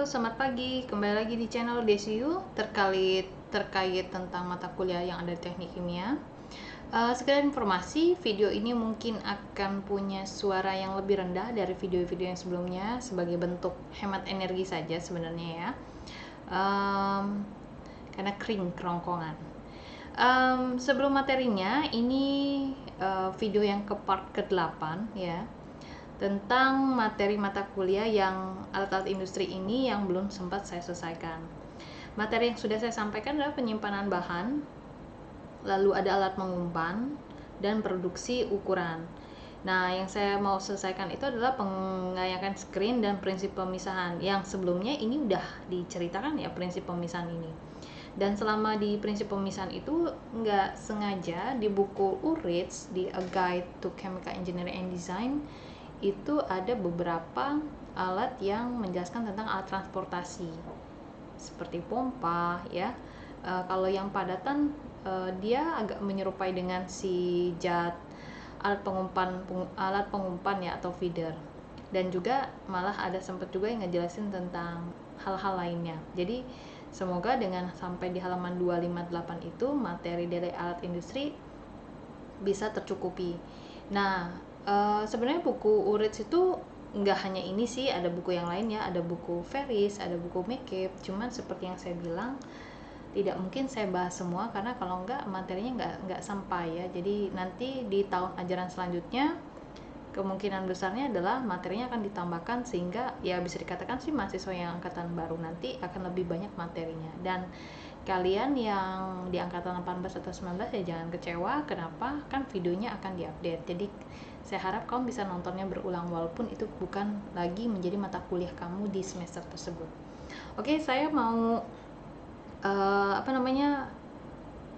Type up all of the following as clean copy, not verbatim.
selamat pagi. Kembali lagi di channel DCU terkait tentang mata kuliah yang ada teknik kimia. Sekedar informasi, video ini mungkin akan punya suara yang lebih rendah dari video-video yang sebelumnya sebagai bentuk hemat energi saja sebenarnya ya. Karena kering kerongkongan. Sebelum materinya, ini video yang ke part ke-8 ya, tentang materi mata kuliah yang alat-alat industri ini yang belum sempat saya selesaikan. Materi yang sudah saya sampaikan adalah penyimpanan bahan, lalu ada alat mengumpan, dan produksi ukuran. Nah, yang saya mau selesaikan itu adalah pengayakan screen dan prinsip pemisahan. Yang sebelumnya ini udah diceritakan ya prinsip pemisahan ini. Dan selama di prinsip pemisahan itu nggak sengaja di buku URITS, di A Guide to Chemical Engineering and Design, itu ada beberapa alat yang menjelaskan tentang alat transportasi seperti pompa ya. Kalau yang padatan dia agak menyerupai dengan si jet, alat pengumpan ya, atau feeder. Dan juga malah ada sempat juga yang ngejelasin tentang hal-hal lainnya. Jadi semoga dengan sampai di halaman 258 itu materi dari alat industri bisa tercukupi. Nah, sebenarnya buku URITS itu nggak hanya ini sih, ada buku yang lain ya, ada buku Ferris, ada buku Mekip. Cuman seperti yang saya bilang, tidak mungkin saya bahas semua karena kalau nggak materinya nggak sampai ya. Jadi nanti di tahun ajaran selanjutnya kemungkinan besarnya adalah materinya akan ditambahkan, sehingga ya bisa dikatakan sih mahasiswa yang angkatan baru nanti akan lebih banyak materinya. Dan kalian yang di angkatan 18 atau 19 ya jangan kecewa. Kenapa? Kan videonya akan diupdate. Jadi saya harap kamu bisa nontonnya berulang walaupun itu bukan lagi menjadi mata kuliah kamu di semester tersebut. Oke, saya mau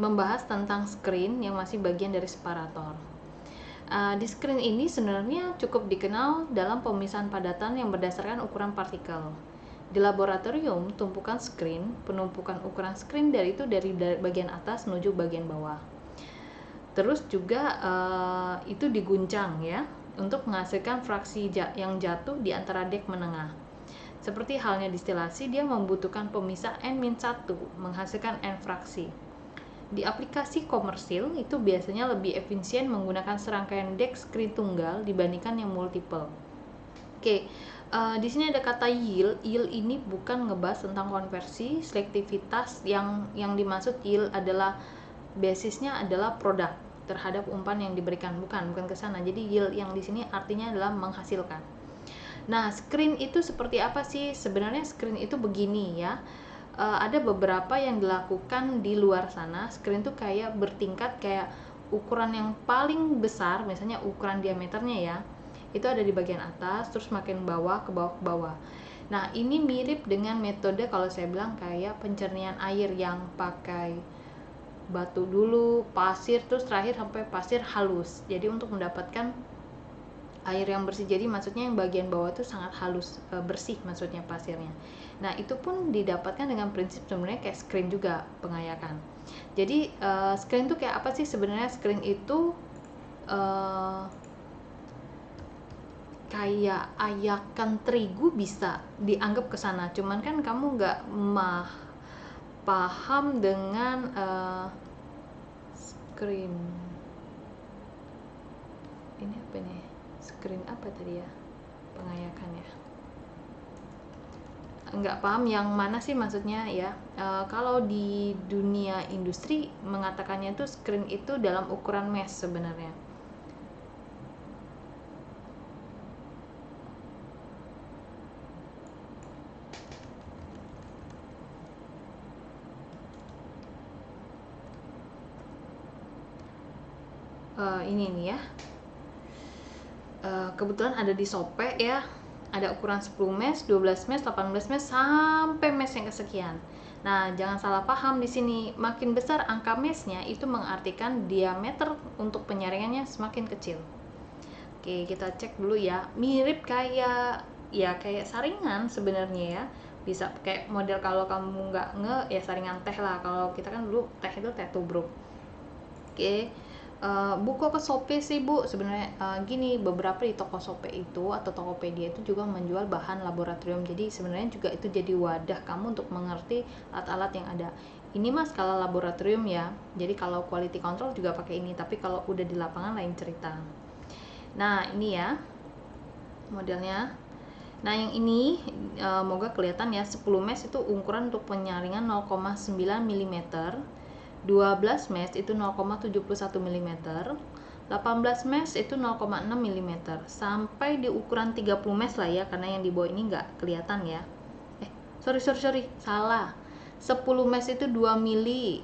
membahas tentang screen yang masih bagian dari separator. Di screen ini sebenarnya cukup dikenal dalam pemisahan padatan yang berdasarkan ukuran partikel. Di laboratorium, tumpukan screen, penumpukan ukuran screen dari bagian atas menuju bagian bawah. Terus juga itu diguncang ya untuk menghasilkan fraksi yang jatuh di antara dek menengah. Seperti halnya distilasi, dia membutuhkan pemisah N-1 menghasilkan N fraksi. Di aplikasi komersil itu biasanya lebih efisien menggunakan serangkaian dek screen tunggal dibandingkan yang multiple. Oke, di sini ada kata yield. Yield ini bukan ngebahas tentang konversi, selektivitas. Yang dimaksud yield adalah basisnya adalah produk terhadap umpan yang diberikan, bukan ke sana. Jadi yield yang di sini artinya adalah menghasilkan. Nah, screen itu seperti apa sih? Sebenarnya screen itu begini ya. Ada beberapa yang dilakukan di luar sana. Screen itu kayak bertingkat, kayak ukuran yang paling besar, misalnya ukuran diameternya ya, itu ada di bagian atas, terus makin bawah ke bawah ke bawah. Nah, ini mirip dengan metode kalau saya bilang kayak pencernaan air yang pakai batu dulu, pasir, terus terakhir sampai pasir halus. Jadi untuk mendapatkan air yang bersih, jadi maksudnya yang bagian bawah itu sangat halus, bersih maksudnya pasirnya. Nah, itu pun didapatkan dengan prinsip sebenarnya kayak screen juga, pengayakan. Jadi screen itu kayak apa sih sebenarnya? Screen itu kayak ayakan terigu, bisa dianggap ke sana. Cuman kan kamu nggak paham dengan screen ini apa nih? Screen apa tadi ya pengayakannya? Nggak paham yang mana sih maksudnya ya. Kalau di dunia industri mengatakannya itu screen itu dalam ukuran mesh sebenarnya. Ini nih ya, kebetulan ada di Sope ya, ada ukuran 10 mesh, 12 mesh, 18 mesh, sampai mesh yang kesekian. Nah, jangan salah paham di sini. Makin besar angka meshnya itu mengartikan diameter untuk penyaringannya semakin kecil. Oke, kita cek dulu ya. Mirip kayak saringan sebenarnya ya. Bisa kayak model kalau kamu nggak ya saringan teh lah. Kalau kita kan dulu teh itu teh tubruk. Oke. Bu kok ke Shopee sih Bu? Sebenarnya gini, beberapa di toko Shopee itu atau Tokopedia itu juga menjual bahan laboratorium. Jadi sebenarnya juga itu jadi wadah kamu untuk mengerti alat-alat yang ada. Ini mas skala laboratorium ya. Jadi kalau quality control juga pakai ini, tapi kalau udah di lapangan lain cerita. Nah ini ya modelnya. Nah yang ini moga kelihatan ya, 10 mesh itu ukuran untuk penyaringan 0,9 mm, 12 mesh itu 0,71 mm, 18 mesh itu 0,6 mm, sampai di ukuran 30 mesh lah ya, karena yang di bawah ini nggak kelihatan ya. Sorry, salah. 10 mesh itu 2 mili,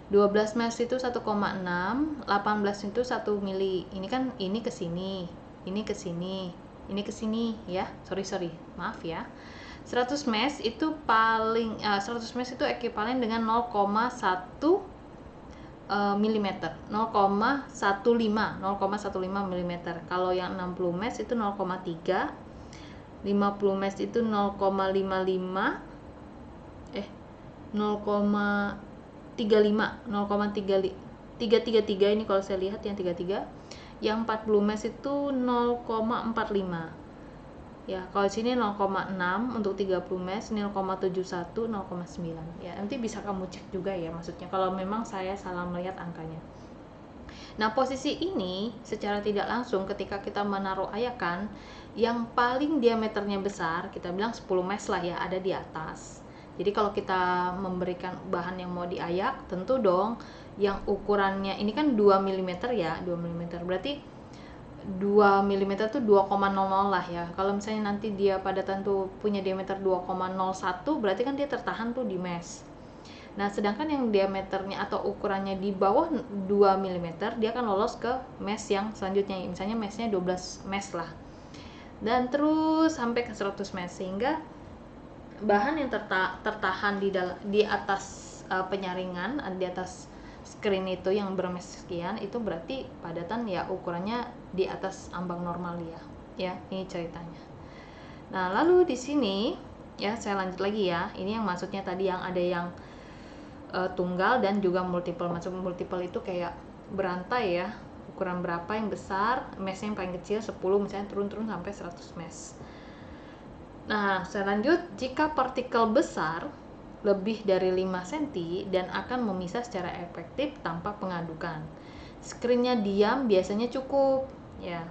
12 mesh itu 1,6, 18 itu 1 mili. Ini kan ini ke sini, ini ke sini, ini ke sini ya. Sorry, maaf ya. 100 mesh itu paling 100 mesh itu ekivalen dengan 0,1 mm, 0,15 mm. Kalau yang 60 mesh itu 0,3, 50 mesh itu 0,55, 0,333 ini kalau saya lihat yang 33. Yang 40 mesh itu 0,45 ya. Kalau sini 0,6 untuk 30 mesh, 0,71, 0,9 ya. Nanti bisa kamu cek juga ya, maksudnya kalau memang saya salah melihat angkanya. Nah posisi ini secara tidak langsung ketika kita menaruh ayakan yang paling diameternya besar, kita bilang 10 mesh lah ya, ada di atas. Jadi kalau kita memberikan bahan yang mau diayak, tentu dong yang ukurannya ini kan 2 mm ya, 2 mm berarti 2 mm tuh 2,00 lah ya. Kalau misalnya nanti dia padatan tuh punya diameter 2,01, berarti kan dia tertahan tuh di mesh. Nah sedangkan yang diameternya atau ukurannya di bawah 2 mm, dia akan lolos ke mesh yang selanjutnya, misalnya meshnya 12 mesh lah, dan terus sampai ke 100 mesh, sehingga bahan yang tertahan di atas penyaringan, di atas screen itu yang bermesh sekian, itu berarti padatan ya ukurannya di atas ambang normal ya. Ini ceritanya. Nah lalu di sini ya saya lanjut lagi ya. Ini yang maksudnya tadi yang ada yang tunggal dan juga multiple. Maksud multiple itu kayak berantai ya, ukuran berapa yang besar, meshnya yang paling kecil 10 misalnya, turun sampai 100 mesh. Nah saya lanjut, jika partikel besar lebih dari 5 cm dan akan memisah secara efektif tanpa pengadukan, screennya diam biasanya cukup ya.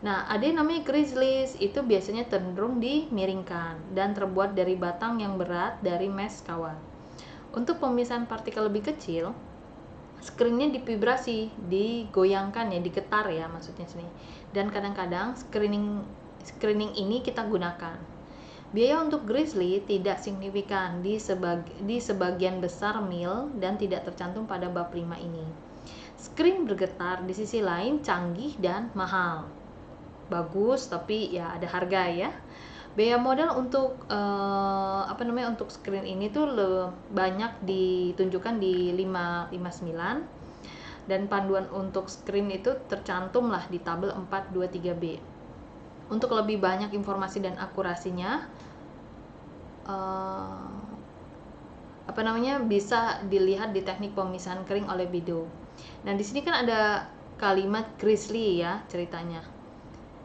Nah ada yang namanya grizzlies, itu biasanya cenderung dimiringkan dan terbuat dari batang yang berat dari mesh kawat. Untuk pemisahan partikel lebih kecil, screennya divibrasi, digoyangkan ya, digetar ya maksudnya sini. Dan kadang-kadang screening ini kita gunakan. Biaya untuk grizzly tidak signifikan di sebagian besar mil dan tidak tercantum pada bab 5 ini. Screen bergetar di sisi lain canggih dan mahal. Bagus tapi ya ada harga ya. Biaya modal untuk untuk screen ini tuh banyak ditunjukkan di 559, dan panduan untuk screen itu tercantum lah di tabel 423B. Untuk lebih banyak informasi dan akurasinya bisa dilihat di teknik pemisahan kering oleh Bido. Nah di sini kan ada kalimat grizzly ya ceritanya.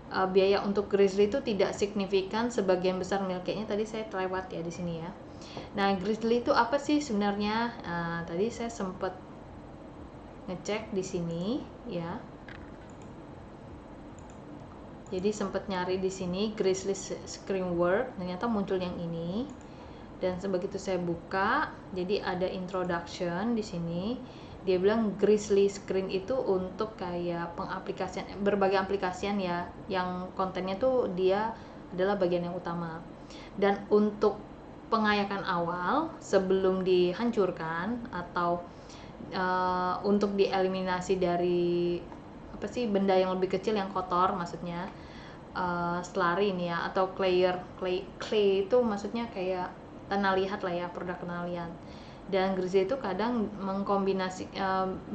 Biaya untuk grizzly itu tidak signifikan sebagian besar mil. Kayaknya tadi saya terlewat ya di sini ya. Nah grizzly itu apa sih sebenarnya? Tadi saya sempat ngecek di sini ya. Jadi sempat nyari di sini grizzly screen work, ternyata muncul yang ini. Dan sebegitu saya buka, jadi ada introduction di sini. Dia bilang grizzly screen itu untuk kayak pengaplikasian berbagai aplikasian ya, yang kontennya tuh dia adalah bagian yang utama. Dan untuk pengayakan awal sebelum dihancurkan atau untuk dieliminasi dari benda yang lebih kecil yang kotor, maksudnya slurry ini ya, atau clay itu maksudnya kayak tanah liat lah ya, produk tanah liat. Dan grizzly itu kadang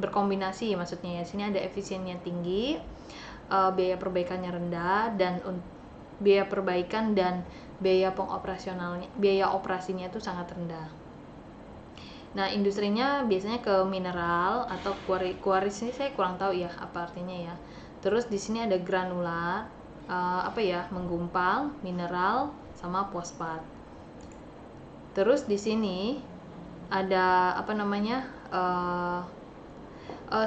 berkombinasi maksudnya ya. Sini ada efisiennya tinggi, biaya perbaikannya rendah, dan biaya perbaikan dan biaya operasinya itu sangat rendah. Nah, industrinya biasanya ke mineral atau quaris ini saya kurang tahu ya apa artinya ya. Terus di sini ada granular, apa ya, menggumpal, mineral, sama fosfat. Terus di sini ada apa namanya?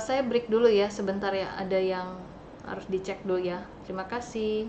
Saya break dulu ya sebentar ya, ada yang harus dicek dulu ya. Terima kasih.